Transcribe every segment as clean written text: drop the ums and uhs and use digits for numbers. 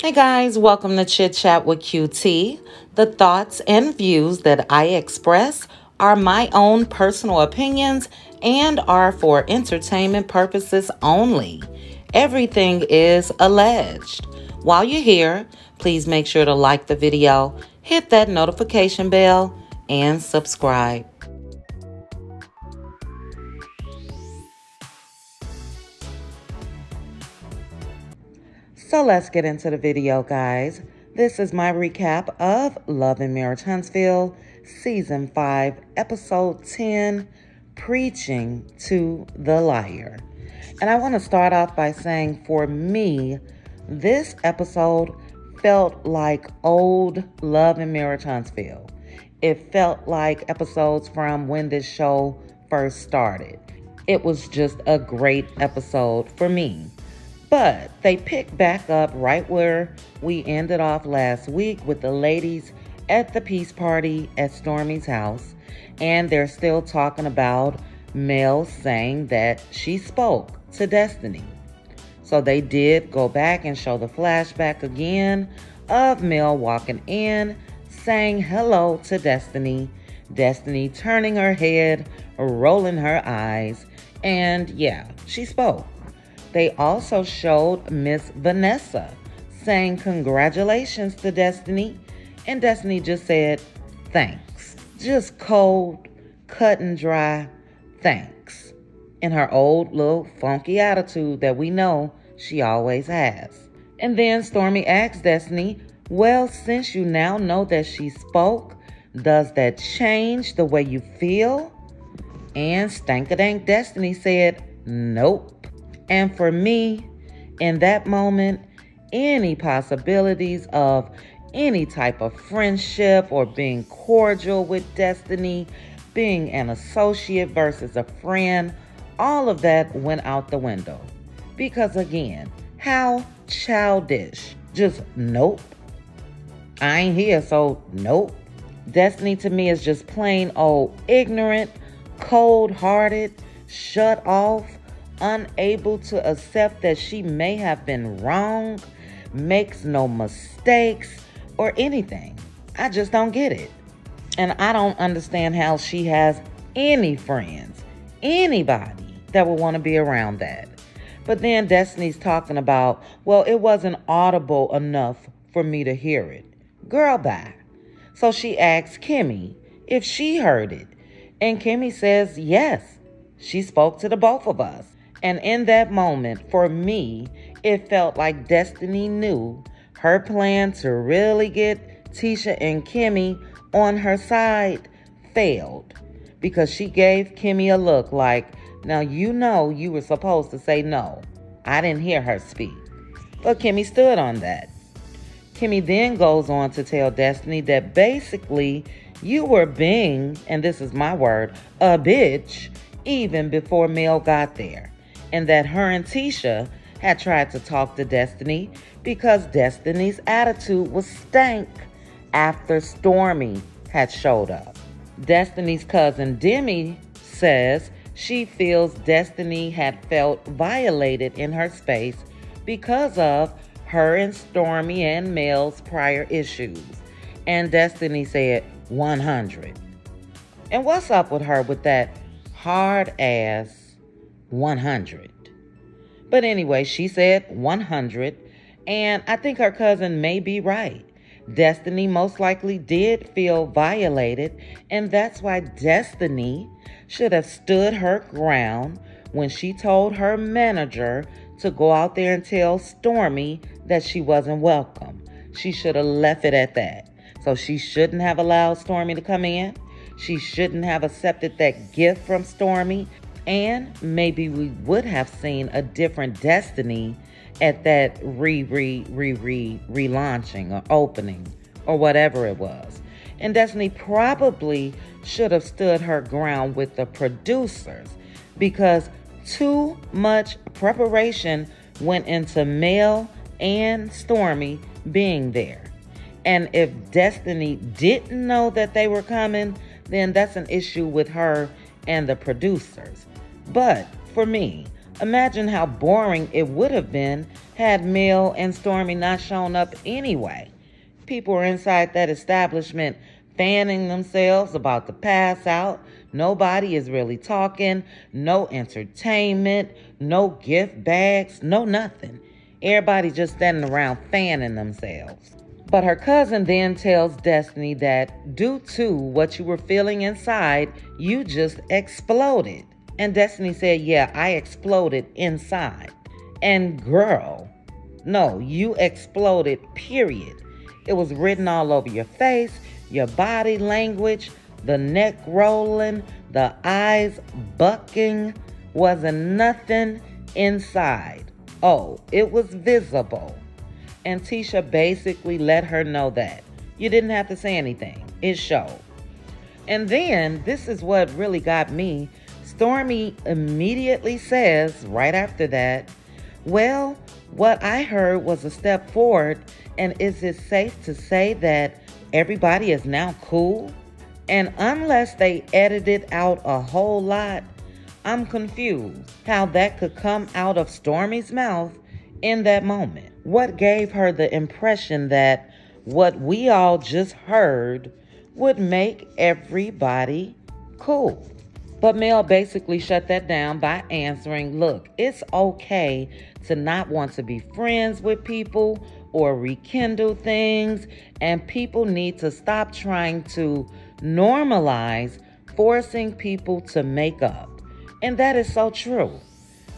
Hey guys, welcome to Chit Chat with QT. The thoughts and views that I express are my own personal opinions and are for entertainment purposes only. Everything is alleged. While you're here, please make sure to like the video, hit that notification bell, and subscribe. So let's get into the video, guys. This is my recap of Love and Marriage Huntsville, Season 5, Episode 10, Preaching to the Liar. And I want to start off by saying, for me, this episode felt like old Love and Marriage Huntsville. It felt like episodes from when this show first started. It was just a great episode for me. But they picked back up right where we ended off last week with the ladies at the peace party at Stormy's house. And they're still talking about Mel saying that she spoke to Destiny. So they did go back and show the flashback again of Mel walking in, saying hello to Destiny. Destiny turning her head, rolling her eyes. And yeah, she spoke. They also showed Miss Vanessa saying congratulations to Destiny, and Destiny just said thanks. Just cold, cut and dry thanks. In her old little funky attitude that we know she always has. And then Stormy asked Destiny, well, since you now know that she spoke, does that change the way you feel? And Stankadank Destiny said, nope. And for me, in that moment, any possibilities of any type of friendship or being cordial with Destiny, being an associate versus a friend, all of that went out the window. Because again, how childish. Just nope. I ain't here, so nope. Destiny to me is just plain old ignorant, cold-hearted, shut off, unable to accept that she may have been wrong, makes no mistakes, or anything. I just don't get it. And I don't understand how she has any friends, anybody that would want to be around that. But then Destiny's talking about, well, it wasn't audible enough for me to hear it. Girl, bye. So she asks Kimmy if she heard it. And Kimmy says, yes, she spoke to the both of us. And in that moment, for me, it felt like Destiny knew her plan to really get Tisha and Kimmy on her side failed. Because she gave Kimmy a look like, now you know you were supposed to say no. I didn't hear her speak. But Kimmy stood on that. Kimmy then goes on to tell Destiny that basically you were being, and this is my word, a bitch, even before Mel got there. And that her and Tisha had tried to talk to Destiny because Destiny's attitude was stank after Stormy had showed up. Destiny's cousin Demi says she feels Destiny had felt violated in her space because of her and Stormy and Mel's prior issues. And Destiny said 100. And what's up with her with that hard ass 100? But anyway, she said 100, and I think her cousin may be right. Destiny most likely did feel violated, and that's why Destiny should have stood her ground when she told her manager to go out there and tell Stormy that she wasn't welcome. She should have left it at that. So she shouldn't have allowed Stormy to come in. She shouldn't have accepted that gift from Stormy. And maybe we would have seen a different Destiny at that relaunching or opening or whatever it was. And Destiny probably should have stood her ground with the producers because too much preparation went into Mel and Stormy being there. And if Destiny didn't know that they were coming, then that's an issue with her and the producers. But for me, Imagine how boring it would have been had Mel and Stormy not shown up anyway. People were inside that establishment fanning themselves about to pass out. Nobody is really talking. No entertainment. No gift bags. No nothing. Everybody just standing around fanning themselves. But her cousin then tells Destiny that due to what you were feeling inside, you just exploded. And Destiny said, yeah, I exploded inside. And girl, no, you exploded, period. It was written all over your face, your body language, the neck rolling, the eyes bucking. Wasn't nothing inside. Oh, it was visible. And Tisha basically let her know that. You didn't have to say anything. It showed. And then, this is what really got me. Stormy immediately says, right after that, well, what I heard was a step forward, and is it safe to say that everybody is now cool? And unless they edited out a whole lot, I'm confused how that could come out of Stormy's mouth in that moment. What gave her the impression that what we all just heard would make everybody cool? But Mel basically shut that down by answering, look, it's okay to not want to be friends with people or rekindle things, and people need to stop trying to normalize forcing people to make up. And that is so true,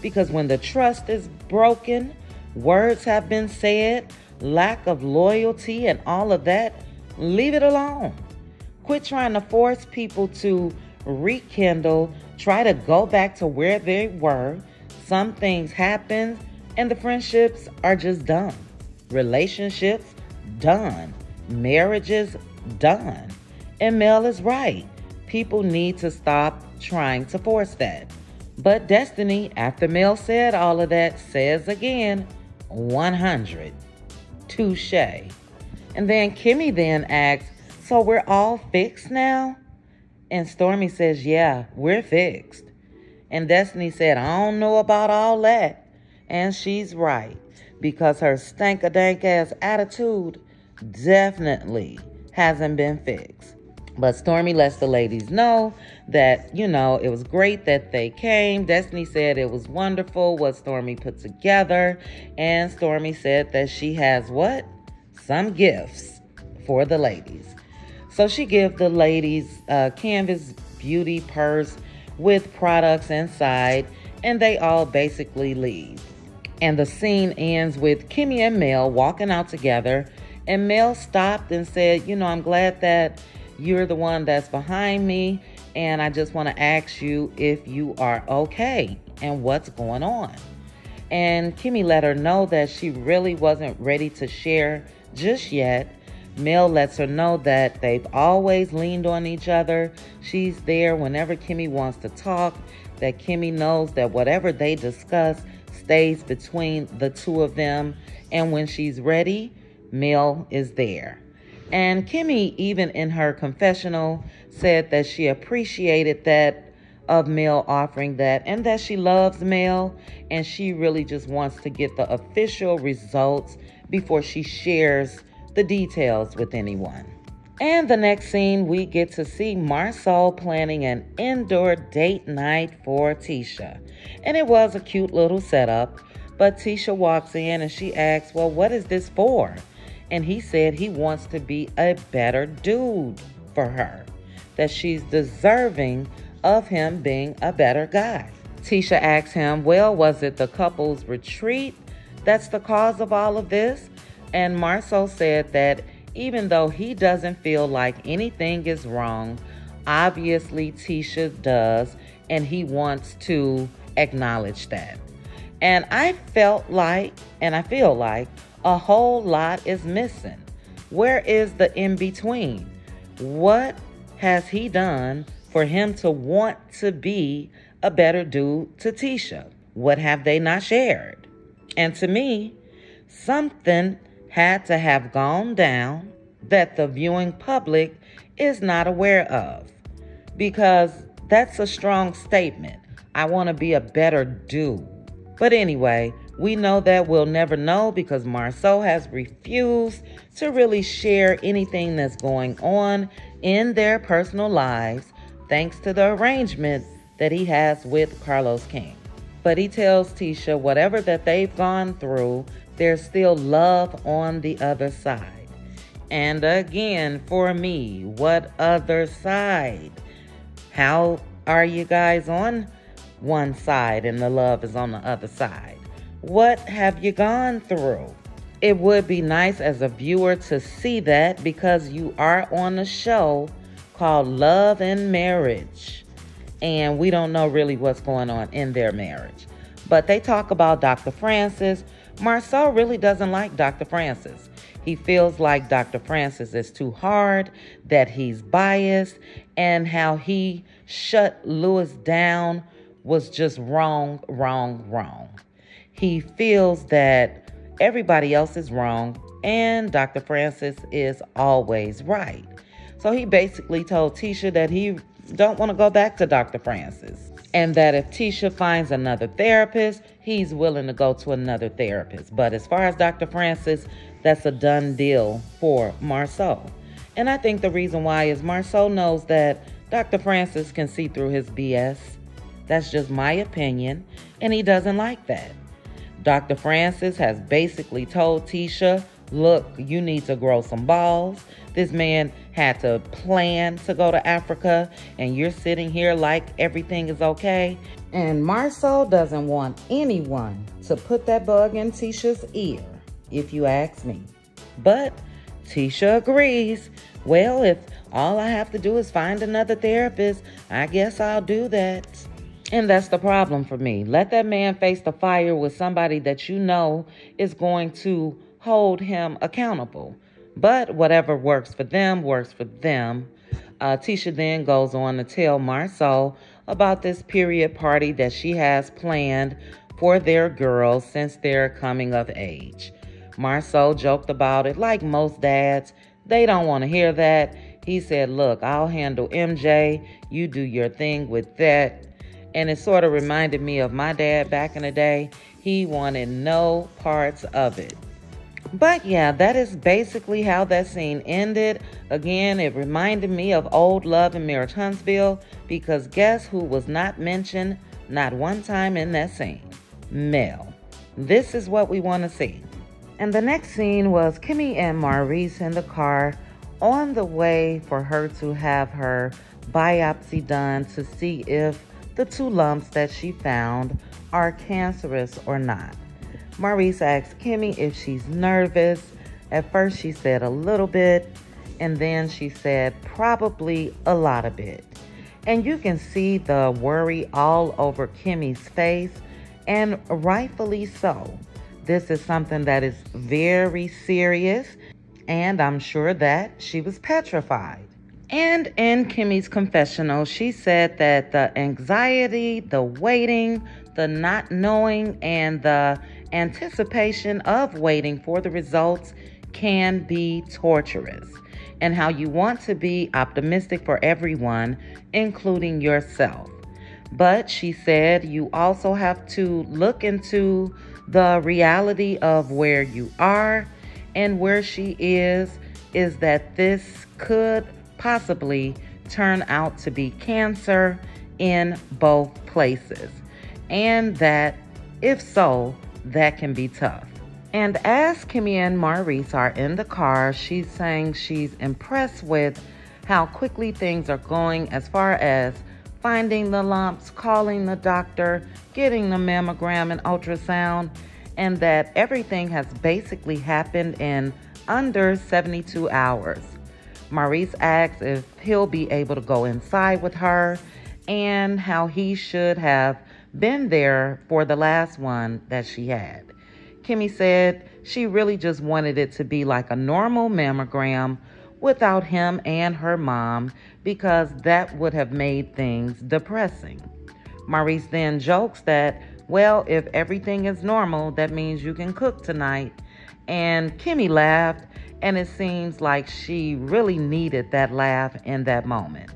because when the trust is broken, words have been said, lack of loyalty and all of that, leave it alone. Quit trying to force people to rekindle, try to go back to where they were. Some things happen and the friendships are just done. Relationships, done. Marriages, done. And Mel is right. People need to stop trying to force that. But Destiny, after Mel said all of that, says again, 100. Touche. And then Kimmy then asks, so we're all fixed now? And Stormy says, yeah, we're fixed. And Destiny said, I don't know about all that. And she's right, because her stank-a-dank ass attitude definitely hasn't been fixed. But Stormy lets the ladies know that, it was great that they came. Destiny said it was wonderful what Stormy put together. And Stormy said that she has what? Some gifts for the ladies. So she gives the ladies a canvas beauty purse with products inside, and they all basically leave. And the scene ends with Kimmy and Mel walking out together, and Mel stopped and said, I'm glad that you're the one that's behind me, and I just want to ask you if you are okay and what's going on. And Kimmy let her know that she really wasn't ready to share just yet. Mel lets her know that they've always leaned on each other. She's there whenever Kimmy wants to talk, that Kimmy knows that whatever they discuss stays between the two of them. And when she's ready, Mel is there. And Kimmy, even in her confessional, said that she appreciated that of Mel offering that, and that she loves Mel, and she really just wants to get the official results before she shares the details with anyone. And the next scene, we get to see Marsau planning an indoor date night for Tisha. And it was a cute little setup, but Tisha walks in and she asks, well, what is this for? And he said he wants to be a better dude for her, that she's deserving of him being a better guy. Tisha asks him, well, was it the couple's retreat that's the cause of all of this? And Marsau said that even though he doesn't feel like anything is wrong, obviously Tisha does, and he wants to acknowledge that. And I felt like, and I feel like, a whole lot is missing. Where is the in-between? What has he done for him to want to be a better dude to Tisha? What have they not shared? And to me, something had to have gone down that the viewing public is not aware of, because that's a strong statement. I want to be a better dude. But anyway, we know that we'll never know because Marsau has refused to really share anything that's going on in their personal lives, thanks to the arrangement that he has with Carlos King. But he tells Tisha whatever that they've gone through, there's still love on the other side. And again, for me, what other side? How are you guys on one side and the love is on the other side? What have you gone through? It would be nice as a viewer to see that because you are on a show called Love and Marriage. And we don't know really what's going on in their marriage. But they talk about Dr. Francis. Marsau really doesn't like Dr. Francis. He feels like Dr. Francis is too hard, that he's biased, and how he shut Louis down was just wrong. He feels that everybody else is wrong and Dr. Francis is always right. So he basically told Tisha that he don't want to go back to Dr. Francis, and that if Tisha finds another therapist, he's willing to go to another therapist. But as far as Dr. Francis, that's a done deal for Marsau. And I think the reason why is Marsau knows that Dr. Francis can see through his BS. That's just my opinion, and he doesn't like that. Dr. Francis has basically told Tisha, look, you need to grow some balls. This man had to plan to go to Africa, and you're sitting here like everything is okay. And Marsau doesn't want anyone to put that bug in Tisha's ear, if you ask me. But Tisha agrees. Well, if all I have to do is find another therapist, I guess I'll do that. And that's the problem for me. Let that man face the fire with somebody that you know is going to hold him accountable. But whatever works for them, works for them. Tisha then goes on to tell Marsau about this period party that she has planned for their girls since their coming of age. Marsau joked about it like most dads. They don't want to hear that. He said, look, I'll handle MJ. You do your thing with that. And it sort of reminded me of my dad back in the day. He wanted no parts of it. But yeah, that is basically how that scene ended. Again, it reminded me of old Love and Marriage Huntsville, because guess who was not mentioned not one time in that scene? Mel. This is what we want to see. And the next scene was Kimmy and Maurice in the car on the way for her to have her biopsy done to see if the 2 lumps that she found are cancerous or not. Maurice asked Kimmy if she's nervous. At first she said a little bit, and then she said probably a lot of it. And you can see the worry all over Kimmy's face, and rightfully so. This is something that is very serious, and I'm sure that she was petrified. And in Kimmy's confessional, she said that the anxiety, the waiting, the not knowing, and the anticipation of waiting for the results can be torturous, and how you want to be optimistic for everyone, including yourself. But she said you also have to look into the reality of where you are and where she is that this could possibly turn out to be cancer in both places, and that if so, that can be tough. And as Kimmy and Maurice are in the car, she's saying she's impressed with how quickly things are going as far as finding the lumps, calling the doctor, getting the mammogram and ultrasound, and that everything has basically happened in under 72 hours. Maurice asks if he'll be able to go inside with her and how he should have been there for the last one that she had. Kimmy said she really just wanted it to be like a normal mammogram without him and her mom, because that would have made things depressing. Maurice then jokes that, well, if everything is normal, that means you can cook tonight. And Kimmy laughed, and it seems like she really needed that laugh in that moment.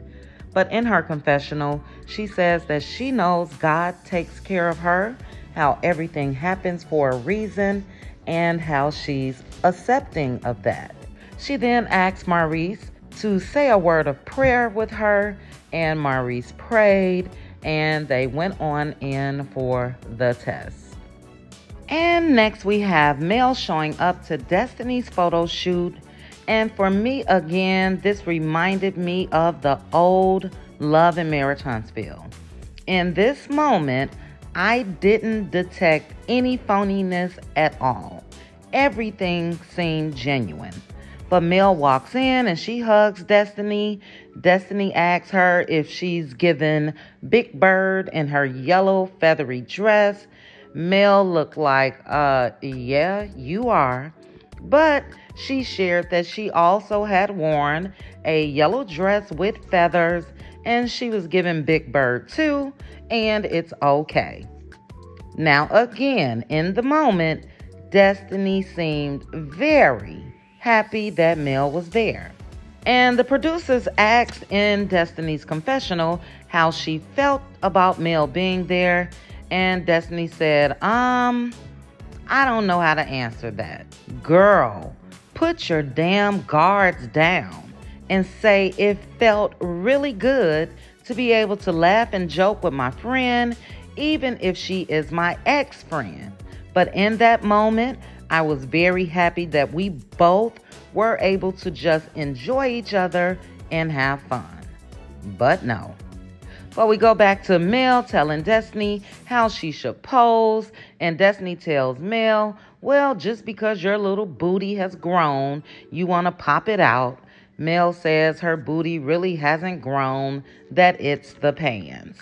But in her confessional, she says that she knows God takes care of her how everything happens for a reason, and how she's accepting of that. She then asked Maurice to say a word of prayer with her, and Maurice prayed, and they went on in for the test. And next we have Mel showing up to Destiny's photo shoot. And for me, again, this reminded me of the old Love and Marriage Huntsville. In this moment, I didn't detect any phoniness at all. Everything seemed genuine. But Mel walks in and she hugs Destiny. Destiny asks her if she's given Big Bird in her yellow feathery dress. Mel looked like, yeah, you are. But she shared that she also had worn a yellow dress with feathers and she was given Big Bird too, and it's okay. Now again, in the moment, Destiny seemed very happy that Mel was there. And the producers asked in Destiny's confessional how she felt about Mel being there, and Destiny said, I don't know how to answer that. Girl, put your damn guards down and say it felt really good to be able to laugh and joke with my friend, even if she is my ex-friend. But in that moment, I was very happy that we both were able to just enjoy each other and have fun. But no. But we go back to Mel telling Destiny how she should pose, and Destiny tells Mel, well, just because your little booty has grown, you want to pop it out. Mel says her booty really hasn't grown, that it's the pants.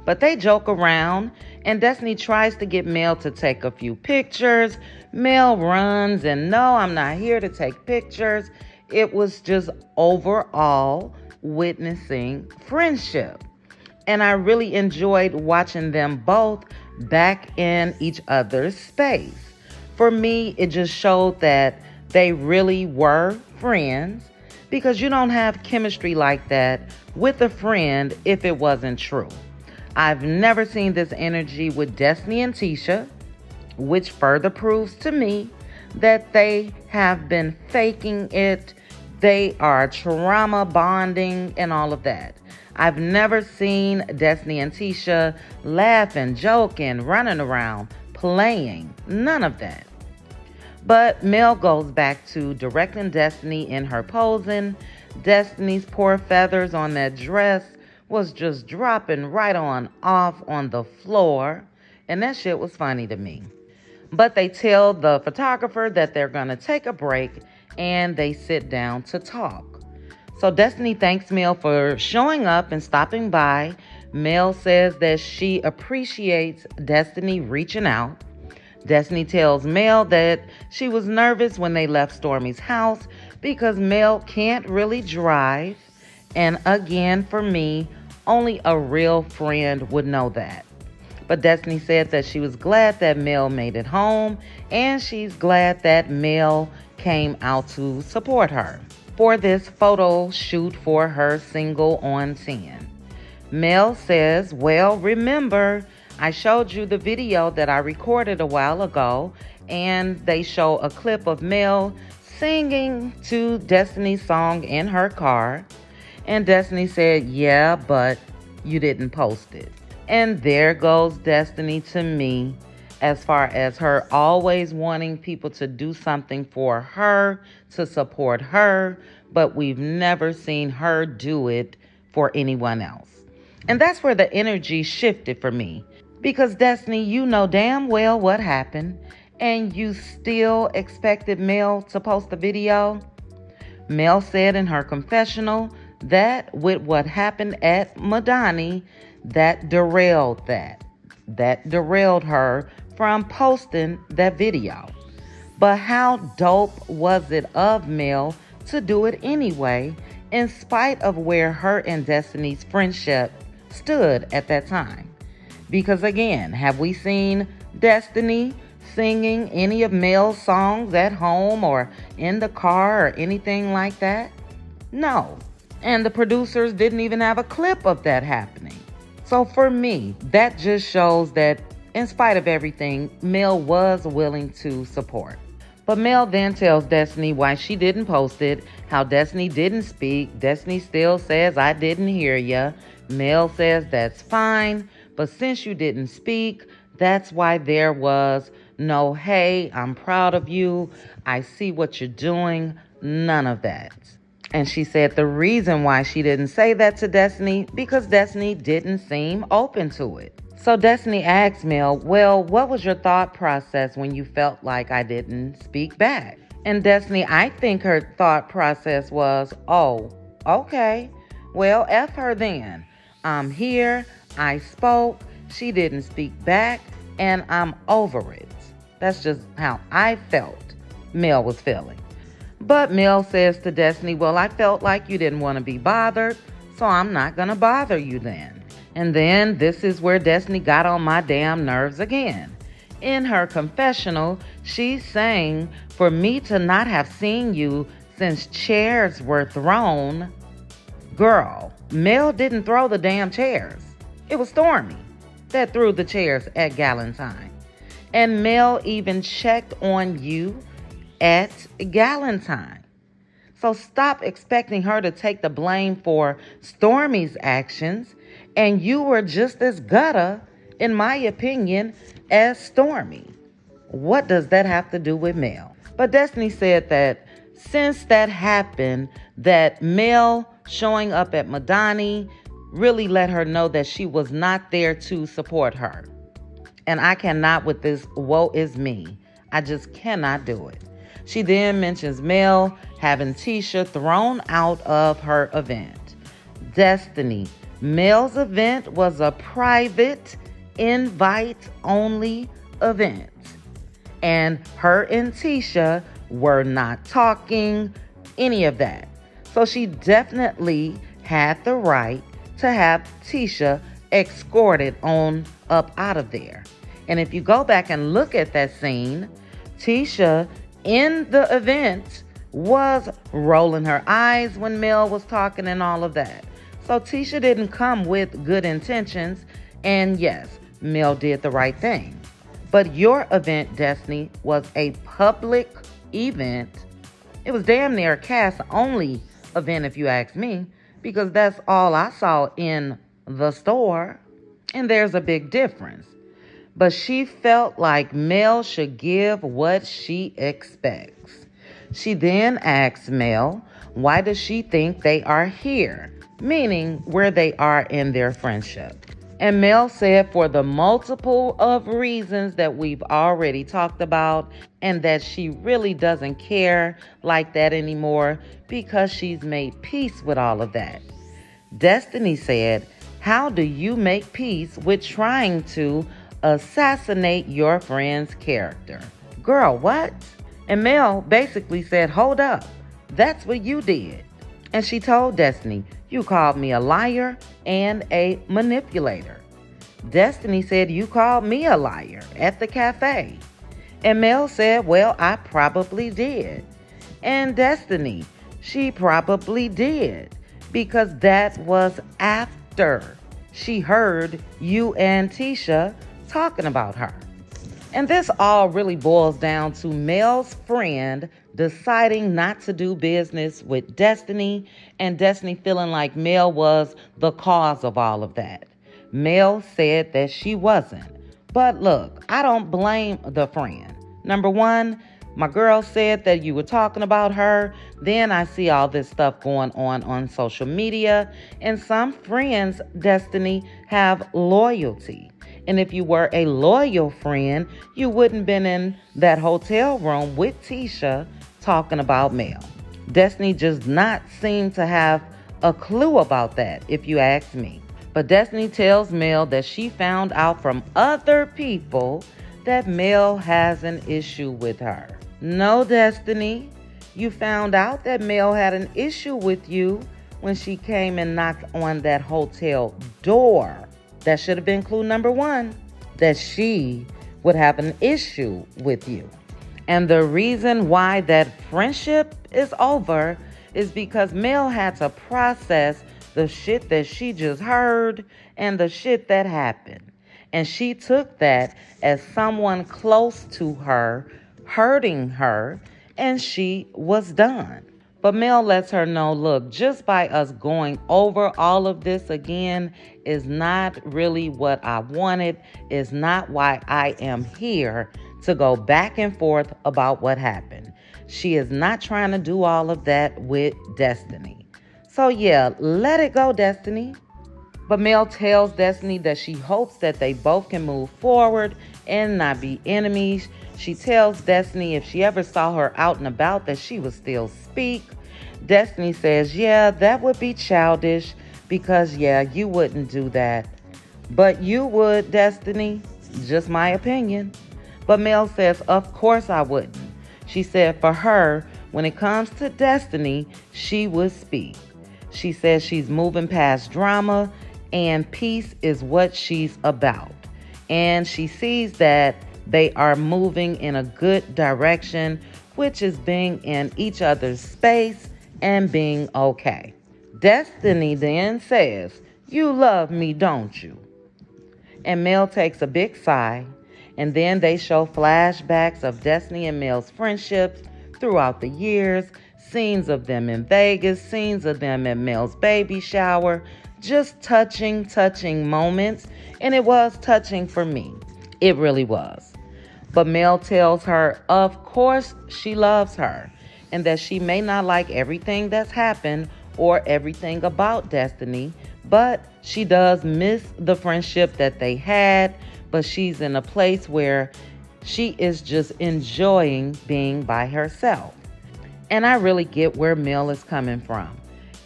But they joke around, and Destiny tries to get Mel to take a few pictures. Mel runs, and no, I'm not here to take pictures. It was just overall witnessing friendship. And I really enjoyed watching them both back in each other's space. For me, it just showed that they really were friends, because you don't have chemistry like that with a friend if it wasn't true. I've never seen this energy with Destiny and Tisha, which further proves to me that they have been faking it. They are trauma bonding and all of that. I've never seen Destiny and Tisha laughing, joking, running around, playing. None of that. But Mel goes back to directing Destiny in her posing. Destiny's poor feathers on that dress was just dropping right on off on the floor. And that shit was funny to me. But they tell the photographer that they're going to take a break, and they sit down to talk. So Destiny thanks Mel for showing up and stopping by. Mel says that she appreciates Destiny reaching out. Destiny tells Mel that she was nervous when they left Stormy's house because Mel can't really drive. And again, for me, only a real friend would know that. But Destiny said that she was glad that Mel made it home, and she's glad that Mel came out to support her for this photo shoot for her single on 10. Mel says, well, remember, I showed you the video that I recorded a while ago, and they show a clip of Mel singing to Destiny's song in her car. And Destiny said, yeah, but you didn't post it. And there goes Destiny to me, as far as her always wanting people to do something for her, to support her, but we've never seen her do it for anyone else. And that's where the energy shifted for me. Because Destiny, you know damn well what happened, and you still expected Mel to post the video. Mel said in her confessional that with what happened at Madani, that derailed that. That derailed her from posting that video. But how dope was it of Mel to do it anyway, in spite of where her and Destiny's friendship stood at that time? Because again, have we seen Destiny singing any of Mel's songs at home or in the car or anything like that? No. And the producers didn't even have a clip of that happening. So for me, that just shows that In spite of everything, Mel was willing to support. But Mel then tells Destiny why she didn't post it, how Destiny didn't speak. Destiny still says, I didn't hear ya. Mel says, that's fine, but since you didn't speak, that's why there was no, hey, I'm proud of you, I see what you're doing, none of that. And she said the reason why she didn't say that to Destiny, because Destiny didn't seem open to it. So Destiny asked Mel, well, what was your thought process when you felt like I didn't speak back? And Destiny, I think her thought process was, oh, okay, well, F her then. I'm here, I spoke, she didn't speak back, and I'm over it. That's just how I felt Mel was feeling. But Mel says to Destiny, well, I felt like you didn't want to be bothered, so I'm not going to bother you then. And then this is where Destiny got on my damn nerves again. In her confessional, she's saying, for me to not have seen you since chairs were thrown. Girl, Mel didn't throw the damn chairs. It was Stormy that threw the chairs at Galentine. And Mel even checked on you at Galentine. So stop expecting her to take the blame for Stormy's actions. And you were just as gutter, in my opinion, as Stormy. What does that have to do with Mel? But Destiny said that since that happened, that Mel showing up at Madani really let her know that she was not there to support her. And I cannot with this woe is me. I just cannot do it. She then mentions Mel having Tisha thrown out of her event. Destiny, Mel's event was a private, invite-only event. And her and Tisha were not talking, any of that. So she definitely had the right to have Tisha escorted on up out of there. And if you go back and look at that scene, Tisha in the event was rolling her eyes when Mel was talking and all of that. So Tisha didn't come with good intentions. And yes, Mel did the right thing. But your event, Destiny, was a public event. It was damn near a cast-only event, if you ask me, because that's all I saw in the store. And there's a big difference. But she felt like Mel should give what she expects. She then asked Mel, why does she think they are here? Meaning where they are in their friendship. And Mel said for the multiple of reasons that we've already talked about, and that she really doesn't care like that anymore because she's made peace with all of that. Destiny said, how do you make peace with trying to assassinate your friend's character? Girl, what? And Mel basically said, hold up, that's what you did. And she told Destiny, you called me a liar and a manipulator. Destiny said, you called me a liar at the cafe. And Mel said, well, I probably did. And Destiny, she probably did, because that was after she heard you and Tisha talking about her. And this all really boils down to Mel's friend deciding not to do business with Destiny, and Destiny feeling like Mel was the cause of all of that. Mel said that she wasn't. But look, I don't blame the friend. Number one, my girl said that you were talking about her. Then I see all this stuff going on social media. And some friends, Destiny, have loyalty. And if you were a loyal friend, you wouldn't been in that hotel room with Tisha talking about Mel. Destiny does not seem to have a clue about that, if you ask me. But Destiny tells Mel that she found out from other people that Mel has an issue with her. No, Destiny, you found out that Mel had an issue with you when she came and knocked on that hotel door. That should have been clue number one, that she would have an issue with you. And the reason why that friendship is over is because Mel had to process the shit that she just heard and the shit that happened. And she took that as someone close to her hurting her, and she was done. But Mel lets her know, look, just by us going over all of this again is not really what I wanted, is not why I am here to go back and forth about what happened. She is not trying to do all of that with Destiny. So yeah, let it go, Destiny. But Mel tells Destiny that she hopes that they both can move forward and not be enemies. She tells Destiny if she ever saw her out and about that she would still speak. Destiny says, yeah, that would be childish because, yeah, you wouldn't do that. But you would, Destiny. Just my opinion. But Mel says, of course I wouldn't. She said for her, when it comes to Destiny, she would speak. She says she's moving past drama and peace is what she's about. And she sees that they are moving in a good direction, which is being in each other's space and being okay. Destiny then says, you love me, don't you? And Mel takes a big sigh, and then they show flashbacks of Destiny and Mel's friendships throughout the years, scenes of them in Vegas, scenes of them at Mel's baby shower, just touching moments, and it was touching for me. It really was. But Mel tells her, of course she loves her, and that she may not like everything that's happened or everything about Destiny, but she does miss the friendship that they had, but she's in a place where she is just enjoying being by herself. And I really get where Mel is coming from.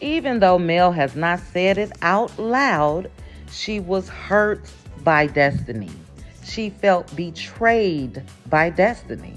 Even though Mel has not said it out loud, she was hurt by Destiny. She felt betrayed by Destiny.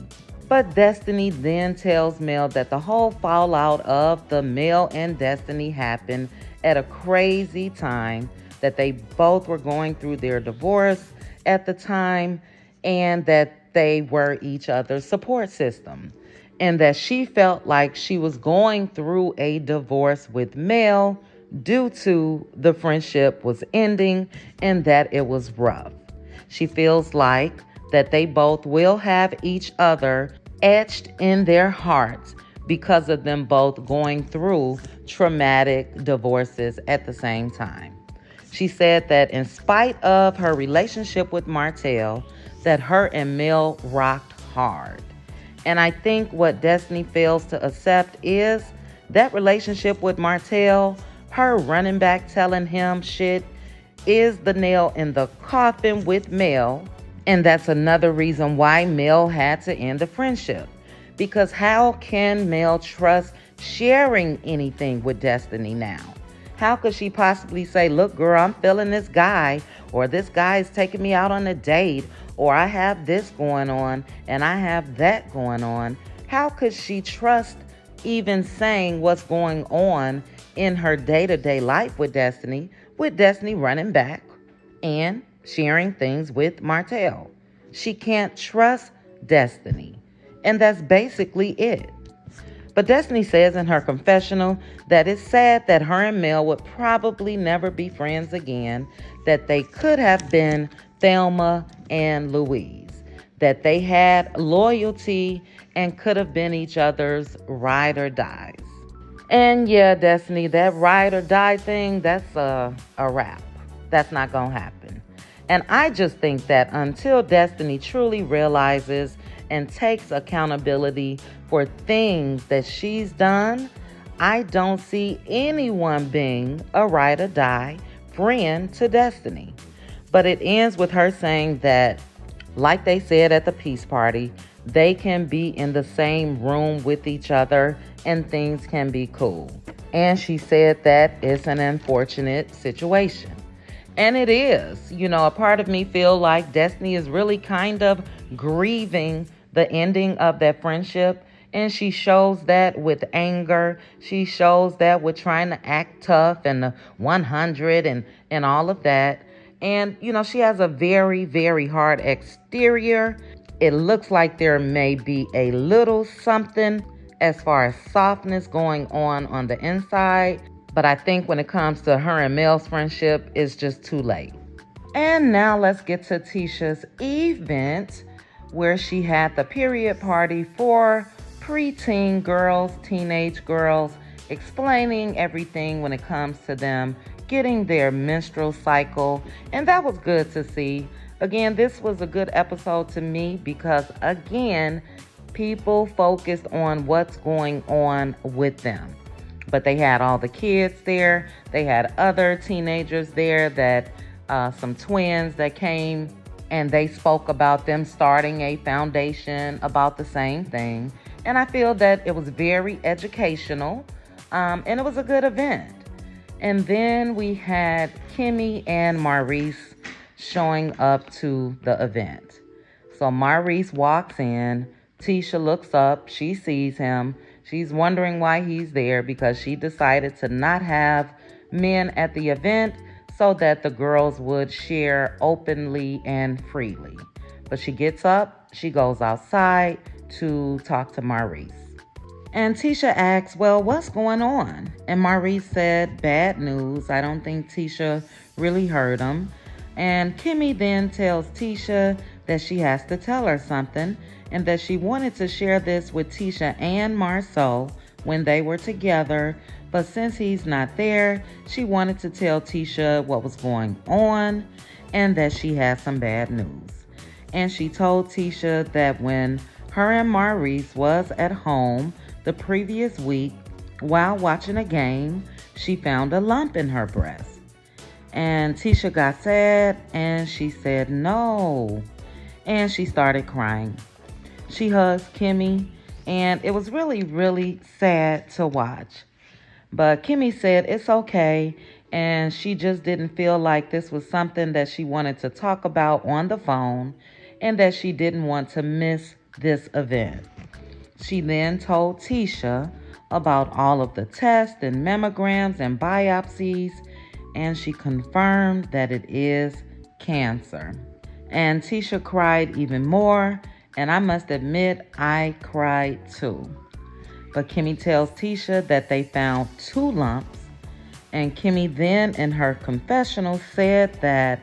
But Destiny then tells Mel that the whole fallout of the Mel and Destiny happened at a crazy time, that they both were going through their divorce at the time, and that they were each other's support system. And that she felt like she was going through a divorce with Mel due to the friendship was ending and that it was rough. She feels like that they both will have each other etched in their hearts because of them both going through traumatic divorces at the same time. She said that in spite of her relationship with Martell, that her and Mel rocked hard. And I think what Destiny fails to accept is that relationship with Martell, her running back telling him shit, is the nail in the coffin with Mel. And that's another reason why Mel had to end the friendship. Because how can Mel trust sharing anything with Destiny now? How could she possibly say, look, girl, I'm feeling this guy, or this guy is taking me out on a date, or I have this going on and I have that going on? How could she trust even saying what's going on in her day-to-day life with Destiny running back and sharing things with Martell? She can't trust Destiny. And that's basically it. But Destiny says in her confessional that it's sad that her and Mel would probably never be friends again, that they could have been Thelma and Louise, that they had loyalty and could have been each other's ride or dies. And yeah, Destiny, that ride or die thing, that's a wrap. That's not going to happen. And I just think that until Destiny truly realizes and takes accountability for things that she's done, I don't see anyone being a ride or die friend to Destiny. But it ends with her saying that, like they said at the peace party, they can be in the same room with each other and things can be cool. And she said that it's an unfortunate situation. And it is. You know, a part of me feel like Destiny is really kind of grieving the ending of that friendship. And she shows that with anger. She shows that with trying to act tough and the 100 and all of that. And, you know, she has a very, very hard exterior. It looks like there may be a little something as far as softness going on the inside. But I think when it comes to her and Mel's friendship, it's just too late. And now let's get to Tisha's event where she had the period party for preteen girls, teenage girls, explaining everything when it comes to them getting their menstrual cycle. And that was good to see. Again, this was a good episode to me because, again, people focused on what's going on with them. But they had all the kids there. They had other teenagers there, that some twins that came, and they spoke about them starting a foundation about the same thing. And I feel that it was very educational, and it was a good event. And then we had Kimmy and Maurice showing up to the event. So Maurice walks in. Tisha looks up. She sees him. She's wondering why he's there because she decided to not have men at the event so that the girls would share openly and freely. But she gets up, she goes outside to talk to Maurice. And Tisha asks, well, what's going on? And Maurice said, bad news. I don't think Tisha really heard him. And Kimmy then tells Tisha that she has to tell her something and that she wanted to share this with Tisha and Marceau when they were together. But since he's not there, she wanted to tell Tisha what was going on and that she had some bad news. And she told Tisha that when her and Maurice was at home the previous week while watching a game, she found a lump in her breast. And Tisha got sad and she said no. And she started crying. She hugs Kimmy and it was really, really sad to watch. But Kimmy said it's okay, and she just didn't feel like this was something that she wanted to talk about on the phone and that she didn't want to miss this event. She then told Tisha about all of the tests and mammograms and biopsies, and she confirmed that it is cancer. And Tisha cried even more, and I must admit I cried too. But Kimmy tells Tisha that they found 2 lumps, and Kimmy then in her confessional said that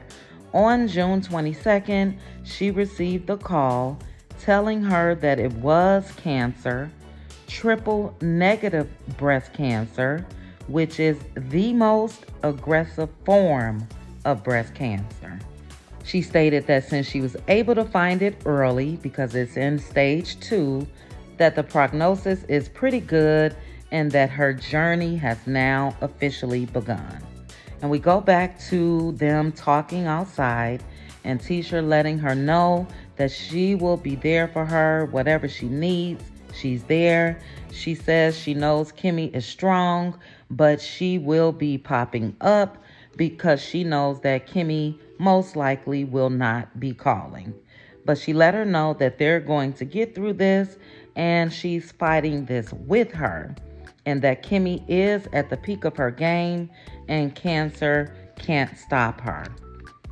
on June 22nd, she received a call telling her that it was cancer, triple negative breast cancer, which is the most aggressive form of breast cancer. She stated that since she was able to find it early because it's in stage 2, that the prognosis is pretty good and that her journey has now officially begun. And we go back to them talking outside and Tisha letting her know that she will be there for her, whatever she needs, she's there. She says she knows Kimmy is strong, but she will be popping up because she knows that Kimmy most likely will not be calling. But she let her know that they're going to get through this and she's fighting this with her, and that Kimmy is at the peak of her game and cancer can't stop her.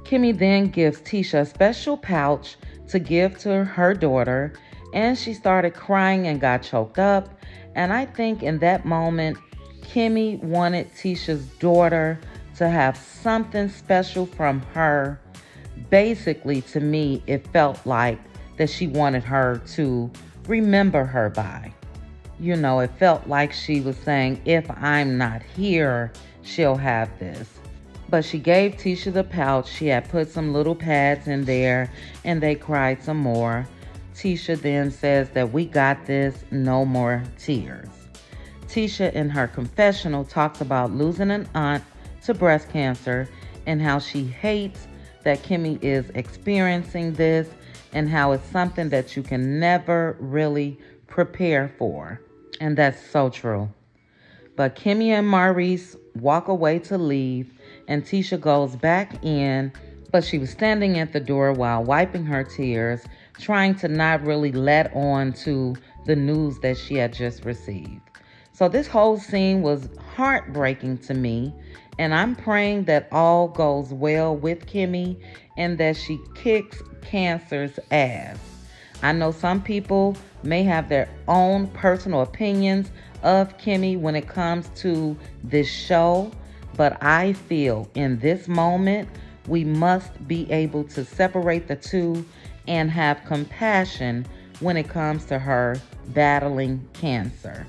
Kimmy then gives Tisha a special pouch to give to her daughter, and she started crying and got choked up. And I think in that moment, Kimmy wanted Tisha's daughter to have something special from her. Basically, to me, it felt like that she wanted her to remember her by. You know, it felt like she was saying, if I'm not here, she'll have this. But she gave Tisha the pouch. She had put some little pads in there and they cried some more. Tisha then says that we got this, no more tears. Tisha in her confessional talks about losing an aunt to breast cancer and how she hates that Kimmy is experiencing this and how it's something that you can never really prepare for. And that's so true. But Kimmy and Maurice walk away to leave, and Tisha goes back in, but she was standing at the door while wiping her tears, trying to not really let on to the news that she had just received. So this whole scene was heartbreaking to me, and I'm praying that all goes well with Kimmy and that she kicks cancer's ass. I know some people may have their own personal opinions of Kimmy when it comes to this show, but I feel in this moment We must be able to separate the two and have compassion when it comes to her battling cancer.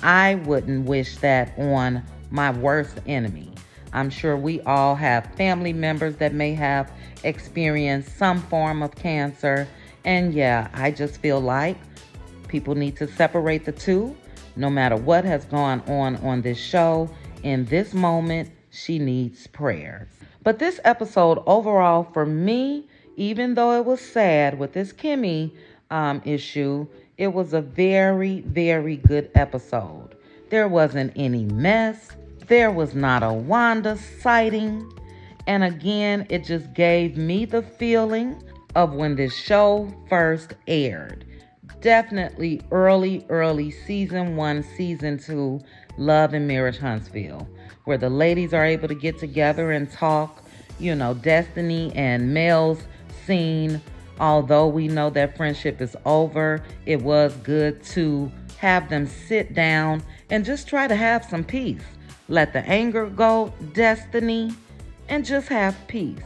I wouldn't wish that on my worst enemy. I'm sure we all have family members that may have experienced some form of cancer. And yeah, I just feel like people need to separate the two. No matter what has gone on this show, in this moment, she needs prayers. But this episode overall for me, even though it was sad with this Kimmy issue, it was a very, very good episode. There wasn't any mess. There was not a Wanda sighting. And again, it just gave me the feeling of when this show first aired. Definitely early season 1, season 2, Love and Marriage Huntsville, where the ladies are able to get together and talk. Destiny and Mel's scene, although we know that friendship is over, it was good to have them sit down and just try to have some peace. Let the anger go, Destiny, and just have peace.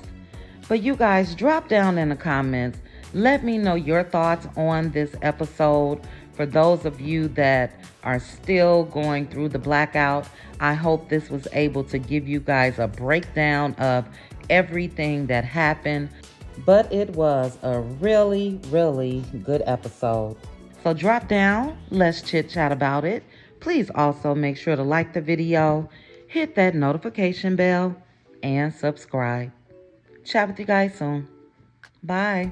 But you guys, drop down in the comments. Let me know your thoughts on this episode. For those of you that are still going through the blackout, I hope this was able to give you guys a breakdown of everything that happened. But it was a really, really good episode. So drop down. Let's chit chat about it. Please also make sure to like the video, hit that notification bell, and subscribe. Chat with you guys soon. Bye.